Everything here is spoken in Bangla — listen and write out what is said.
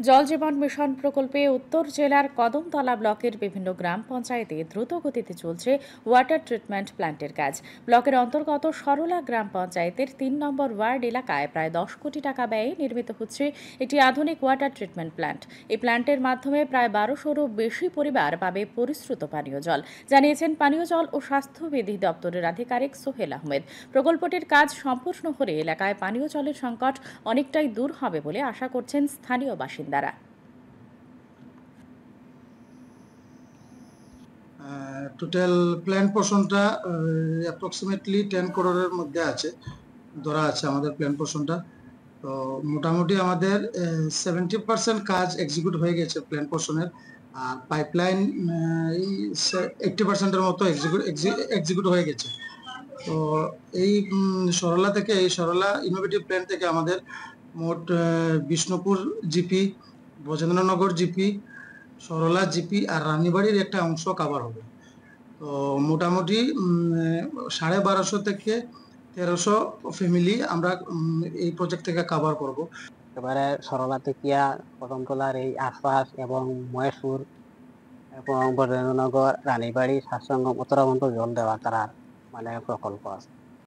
জল জীবন মিশন প্রকল্পে উত্তর জেলার কদমতলা ব্লকের বিভিন্ন গ্রাম পঞ্চায়েতে দ্রুত গতিতে চলছে ওয়াটার ট্রিটমেন্ট প্ল্যান্টের কাজ। ব্লকের অন্তর্গত সরলা গ্রাম পঞ্চায়েতের ৩ নম্বর ওয়ার্ড এলাকায় প্রায় ১০ কোটি টাকা ব্যয়ে নির্মিত হচ্ছে একটি আধুনিক ওয়াটার ট্রিটমেন্ট প্ল্যান্ট। এই প্ল্যান্টের মাধ্যমে প্রায় ১২০০রও বেশি পরিবার পাবে পরিশ্রুত পানীয় জল, জানিয়েছেন পানীয় জল ও স্বাস্থ্যবিধি দপ্তরের আধিকারিক সোহেল আহমেদ। প্রকল্পটির কাজ সম্পূর্ণ হলে এলাকায় পানীয় জলের সংকট অনেকটাই দূর হবে বলে আশা করছেন স্থানীয় বাসিন্দারা। টোটাল প্ল্যান পোর্শনটা অ্যাপ্রক্সিমেটলি 10 করোড়ের মধ্যে আছে, ধরা আছে আমাদের প্ল্যান পোর্শনটা। তো মোটামুটি আমাদের 70% কাজ এক্সিকিউট হয়ে গেছে প্ল্যান পোর্শনের, আর পাইপলাইন 80%-এর মতো এক্সিকিউট হয়ে গেছে। তো এই সরলা ইনোভেটিভ প্ল্যান থেকে আমাদের মোট Bishnupur GP, Brajendranagar GP, Sarala GP আর রানীবাড়ির একটা অংশ কাভার হবে। তো মোটামুটি ১২৫০ থেকে ১৩০০ ফ্যামিলি আমরা এই প্রজেক্ট থেকে কাভার করব। এবারে সরলা থেকে কদমতলার এই আশপাশ এবং মহেশপুর এবং ব্রজেন্দ্রনগর, রানীবাড়ি, সাতসঙ্গম, উত্তরাখণ্ড জল দেওয়া তারা প্রকল্প আছে।